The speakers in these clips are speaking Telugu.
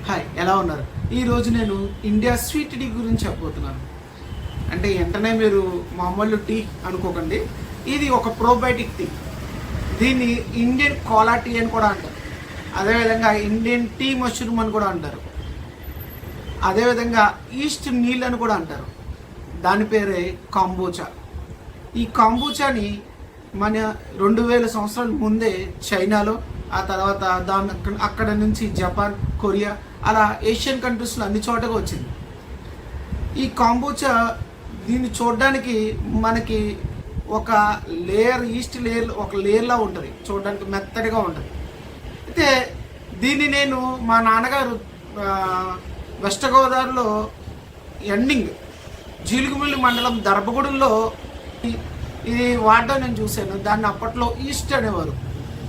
హాయ్, ఎలా ఉన్నారు? ఈరోజు నేను ఇండియా స్వీట్ టీ గురించి చెప్పబోతున్నాను. అంటే వెంటనే మీరు మామూలు టీ అనుకోకండి. ఇది ఒక ప్రోబయోటిక్ టీ. దీన్ని ఇండియన్ కోలా టీ అని కూడా అంటారు. అదేవిధంగా ఇండియన్ టీ మష్రూమ్ అని కూడా అంటారు. అదేవిధంగా ఈస్ట్ నీల్ అని కూడా అంటారు. దాని పేరే కాంబోచా. ఈ కాంబోచాని మన 2000 సంవత్సరాల ముందే చైనాలో, ఆ తర్వాత అక్కడ నుంచి జపాన్, కొరియా, అలా ఏషియన్ కంట్రీస్లో అన్ని చోటగా వచ్చింది. ఈ కాంబోచా దీన్ని చూడడానికి మనకి ఒక లేయర్, ఈస్ట్ లేయర్ ఒక లేయర్లా ఉంటుంది. చూడడానికి మెత్తడిగా ఉంటుంది. అయితే దీన్ని నేను మా నాన్నగారు వెస్ట్ గోదావరిలో ఎండింగ్ జీలుగుమిల్లి మండలం దర్భగూడెంలో ఇది వాడడం నేను చూశాను. దాన్ని అప్పట్లో ఈస్ట్ అనేవారు.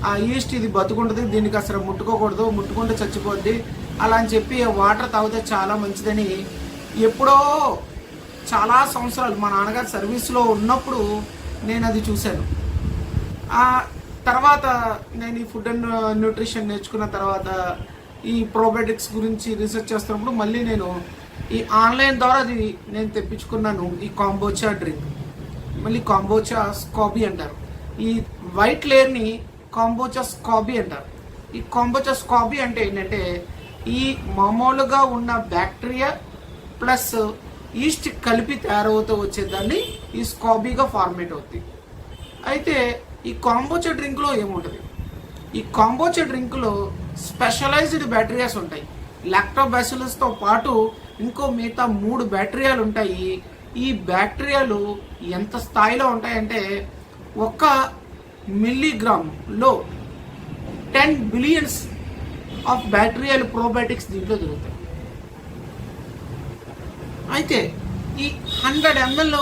ఆ ఈస్ట్ ఇది బతుకుంటుంది, దీనికి అసలు ముట్టుకోకూడదు, ముట్టుకుంటే చచ్చిపోద్ది అలా అని చెప్పి వాటర్ తాగితే చాలా మంచిదని ఎప్పుడో చాలా సంవత్సరాలు మా నాన్నగారు సర్వీస్లో ఉన్నప్పుడు నేను అది చూశాను. ఆ తర్వాత నేను ఈ ఫుడ్ అండ్ న్యూట్రిషన్ నేర్చుకున్న తర్వాత ఈ ప్రోబయోటిక్స్ గురించి రీసెర్చ్ చేస్తున్నప్పుడు మళ్ళీ నేను ఈ ఆన్లైన్ ద్వారా అది నేను తెప్పించుకున్నాను. ఈ కాంబోచా డ్రింక్, మళ్ళీ కాంబోచా స్కాబీ అంటారు. ఈ వైట్ లేయర్ని కాంబోచా స్కాబీ అంటారు. ఈ కాంబోచా స్కాబీ అంటే ఏంటంటే ఈ మామూలుగా ఉన్న బ్యాక్టీరియా ప్లస్ ఈస్ట్ కలిపి తయారవుతూ వచ్చేదాన్ని ఈ స్కాబీగా ఫార్మేట్ అవుతుంది. అయితే ఈ కాంబోచా డ్రింక్లో ఏముంటుంది? ఈ కాంబోచా డ్రింక్లో స్పెషలైజ్డ్ బ్యాక్టీరియాస్ ఉంటాయి. లాక్టోబాసిల్లస్తో పాటు ఇంకో మిగతా 3 బ్యాక్టీరియాలు ఉంటాయి. ఈ బ్యాక్టీరియాలు ఎంత స్థాయిలో ఉంటాయంటే 1 మిల్లీగ్రామ్లో 10 బిలియన్స్ ఆఫ్ బ్యాక్టీరియల్ ప్రోబయోటిక్స్ దీంట్లో దొరుకుతాయి. అయితే ఈ 100 ml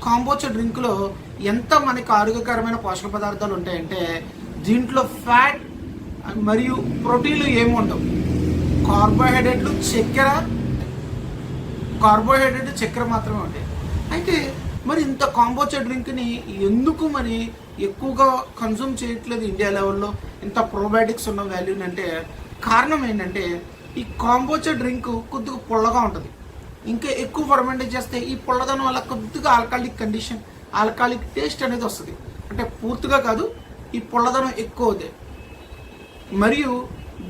కాంబోచా డ్రింక్లో ఎంత మనకి ఆరోగ్యకరమైన పోషక పదార్థాలు ఉంటాయంటే దీంట్లో ఫ్యాట్ మరియు ప్రోటీన్లు ఏమి ఉండవు. కార్బోహైడ్రేట్లు చక్కెర మాత్రమే ఉంటాయి. అయితే మరి ఇంత కాంబోచా డ్రింక్ని ఎందుకు మరి ఎక్కువగా కన్సూమ్ చేయట్లేదు ఇండియా లెవెల్లో, ఇంత ప్రోబయోటిక్స్ ఉన్న వాల్యూని అంటే కారణం ఏంటంటే ఈ కాంబోచా డ్రింక్ కొద్దిగా పుల్లగా ఉంటుంది. ఇంకా ఎక్కువ ఫర్మెంటేట్ చేస్తే ఈ పుల్లదనం వల్ల కొద్దిగా ఆల్కాలిక్ టేస్ట్ అనేది వస్తుంది. అంటే పూర్తిగా కాదు, ఈ పుల్లదనం ఎక్కువ అవుతాయి. మరియు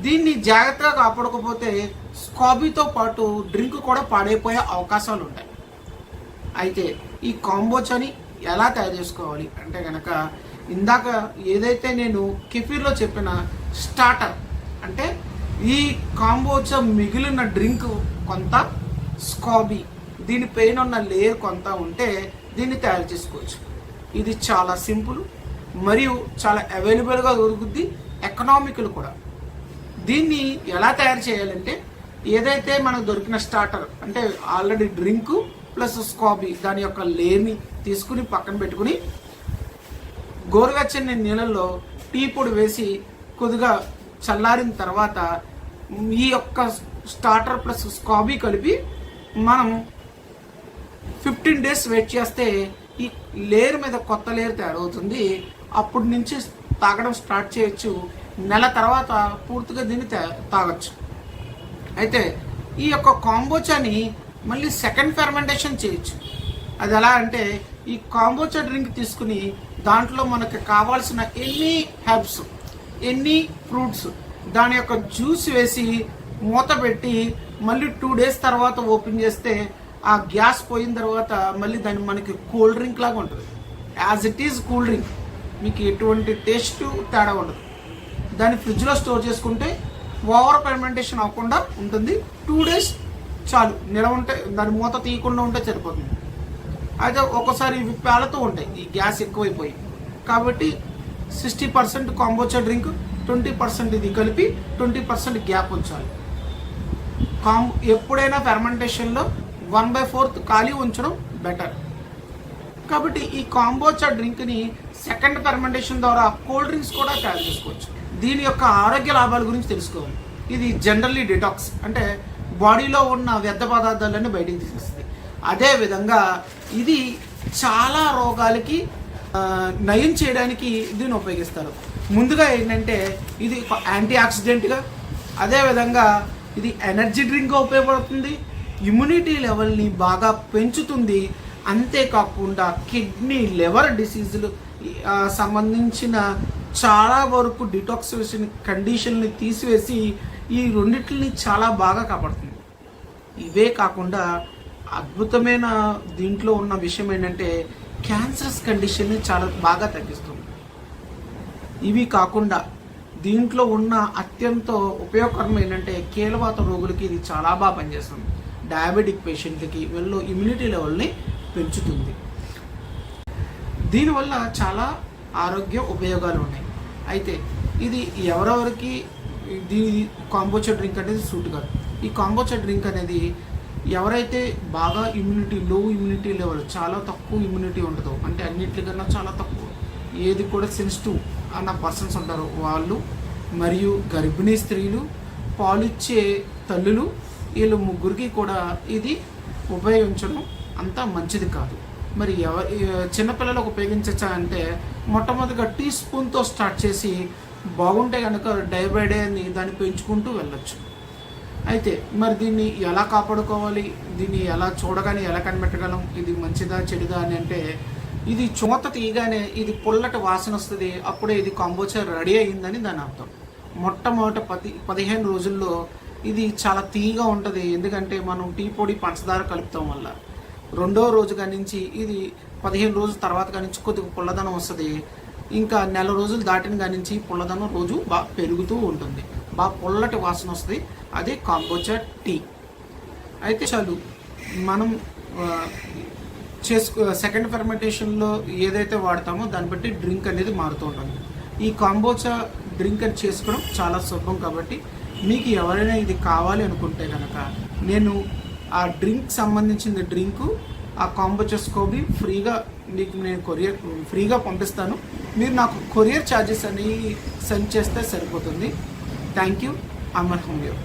దీన్ని జాగ్రత్తగా కాపాడకపోతే స్కాబీతో పాటు డ్రింక్ కూడా పాడైపోయే అవకాశాలు ఉంటాయి. అయితే ఈ కాంబోచాని ఎలా తయారు చేసుకోవాలి అంటే కనుక ఇందాక ఏదైతే నేను కెఫీర్లో చెప్పిన స్టార్టర్, అంటే ఈ కాంబోచా మిగిలిన డ్రింక్ కొంత, స్కాబీ దీనిపైన ఉన్న లేయర్ కొంత ఉంటే దీన్ని తయారు చేసుకోవచ్చు. ఇది చాలా సింపుల్ మరియు చాలా అవైలబుల్గా దొరుకుద్ది, ఎకనామికల్ కూడా. దీన్ని ఎలా తయారు చేయాలంటే ఏదైతే మనకు దొరికిన స్టార్టర్ అంటే ఆల్రెడీ డ్రింకు ప్లస్ స్కాబీ దాని యొక్క లేయర్ని తీసుకుని పక్కన పెట్టుకుని గోరువెచ్చని నీళ్ళల్లో టీ పొడి వేసి కొద్దిగా చల్లారిన తర్వాత ఈ యొక్క స్టార్టర్ ప్లస్ స్కాబీ కలిపి మనం 15 days వెయిట్ చేస్తే ఈ లేయర్ మీద కొత్త లేయర్ తయారవుతుంది. అప్పటి నుంచి తాగడం స్టార్ట్ చేయొచ్చు. నెల తర్వాత పూర్తిగా దీన్ని తాగొచ్చు. అయితే ఈ యొక్క కాంబోచాని మళ్ళీ సెకండ్ ఫెర్మెంటేషన్ చేయొచ్చు. అది ఎలా అంటే ఈ కాంబోచా డ్రింక్ తీసుకుని దాంట్లో మనకు కావాల్సిన ఎన్ని హెర్బ్స్, ఎన్ని ఫ్రూట్స్, దాని యొక్క జ్యూస్ వేసి మూత పెట్టి మళ్ళీ 2 days తర్వాత ఓపెన్ చేస్తే ఆ గ్యాస్ పోయిన తర్వాత మళ్ళీ దాన్ని మనకి కూల్ డ్రింక్ లాగా ఉంటుంది. As it is cool drink, మీకు ఎటువంటి టేస్ట్ తేడా ఉండదు. దాన్ని ఫ్రిడ్జ్లో స్టోర్ చేసుకుంటే ఓవర్ ఫెర్మెంటేషన్ అవ్వకుండా ఉంటుంది. 2 days చాలు నిలవ ఉంటే, దాని మూత తీయకుండా ఉంటే సరిపోతుంది. అయితే ఒక్కోసారి ఇవి పేలుతూ ఉంటాయి ఈ గ్యాస్ ఎక్కువైపోయి. కాబట్టి 60% కాంబోచా డ్రింక్, 20% ఇది కలిపి 20% గ్యాప్ ఉంచాలి. ఎప్పుడైనా ఫెర్మెంటేషన్లో 1/4 ఖాళీ ఉంచడం బెటర్. కాబట్టి ఈ కాంబోచా డ్రింక్ని సెకండ్ ఫెర్మెంటేషన్ ద్వారా కోల్డ్ డ్రింక్స్ కూడా తయారు చేసుకోవచ్చు. దీని యొక్క ఆరోగ్య లాభాల గురించి తెలుసుకోవాలి. ఇది జనరల్లీ డిటాక్స్, అంటే బాడీలో ఉన్న వ్యర్థ పదార్థాలన్నీ బయటికి తీసేస్తుంది. అదేవిధంగా ఇది చాలా రోగాలకి నయం చేయడానికి దీన్ని ఉపయోగిస్తారు. ముందుగా ఏంటంటే ఇది యాంటీ ఆక్సిడెంట్గా, అదేవిధంగా ఇది ఎనర్జీ డ్రింక్గా ఉపయోగపడుతుంది, ఇమ్యూనిటీ లెవెల్ని బాగా పెంచుతుంది. అంతేకాకుండా కిడ్నీ లివర్ డిసీజులు సంబంధించిన చాలా వరకు డిటాక్సిఫికేషన్ కండిషన్ని తీసివేసి ఈ రెండింటిని చాలా బాగా కాపాడుతుంది. ఇవే కాకుండా అద్భుతమైన దీంట్లో ఉన్న విషయం ఏంటంటే క్యాన్సరస్ కండిషన్ని చాలా బాగా తగ్గిస్తుంది. ఇవి కాకుండా దీంట్లో ఉన్న అత్యంత ఉపయోగకరం ఏంటంటే కీలవాత రోగులకి ఇది చాలా బాగా పనిచేస్తుంది. డయాబెటిక్ పేషెంట్లకి వీళ్ళు ఇమ్యూనిటీ లెవెల్ని పెంచుతుంది. దీనివల్ల చాలా ఆరోగ్య ఉపయోగాలు ఉన్నాయి. అయితే ఇది ఎవరెవరికి దీని కాంబోచా డ్రింక్ అనేది సూట్ కాదు. ఈ కాంబోచా డ్రింక్ అనేది ఎవరైతే బాగా లో ఇమ్యూనిటీ లెవెల్, చాలా తక్కువ ఇమ్యూనిటీ ఉంటుందో, అంటే అన్నింటికన్నా చాలా తక్కువ, ఏది కూడా సెన్సిటివ్ అన్న పర్సన్స్ ఉంటారో వాళ్ళు, మరియు గర్భిణీ స్త్రీలు, పాలిచ్చే తల్లులు, వీళ్ళు ముగ్గురికి కూడా ఇది ఉపయోగించడం అంత మంచిది కాదు. మరి చిన్నపిల్లలకు ఉపయోగించచ్చా అంటే మొట్టమొదటిగా టీ స్పూన్తో స్టార్ట్ చేసి బాగుంటే కనుక డే బై డే దాన్ని పెంచుకుంటూ వెళ్ళొచ్చు. అయితే మరి దీన్ని ఎలా కాపాడుకోవాలి, దీన్ని ఎలా చూడగానే ఎలా కనిపెట్టగలం, ఇది మంచిదా చెడుదా అని అంటే ఇది చూత తీయగానే ఇది పుల్లటి వాసన వస్తుంది, అప్పుడే ఇది కాంబోచా రెడీ అయ్యిందని దాని అర్థం. మొట్టమొదటి 15 రోజుల్లో ఇది చాలా తీయగా ఉంటుంది, ఎందుకంటే మనం టీ పొడి పంచదార కలుపుతాం వల్ల. రెండో రోజు కానించి ఇది 15 రోజుల తర్వాత కానించి కొద్దిగా పుల్లదనం వస్తుంది. ఇంకా నెల రోజులు దాటిన కానించి పుల్లదనం రోజు బాగా పెరుగుతూ ఉంటుంది, బాగా పుల్లటి వాసన వస్తుంది. అదే కాంబోచా టీ. అయితే చాలు మనం సెకండ్ ఫెర్మెంటేషన్లో ఏదైతే వాడతామో దాన్ని బట్టి డ్రింక్ అనేది మారుతూ ఉంటుంది. ఈ కాంబోచా డ్రింక్ అని చేసుకోవడం చాలా సులభం. కాబట్టి మీకు ఎవరైనా ఇది కావాలి అనుకుంటే కనుక నేను ఆ డ్రింక్ సంబంధించిన డ్రింకు, ఆ కాంబోచా స్కోబీ ఫ్రీగా మీకు నేను ఫ్రీగా పంపిస్తాను. మీరు నాకు కొరియర్ ఛార్జెస్ అనేవి సెండ్ చేస్తే సరిపోతుంది. Thank you. అమర్ హోమియో.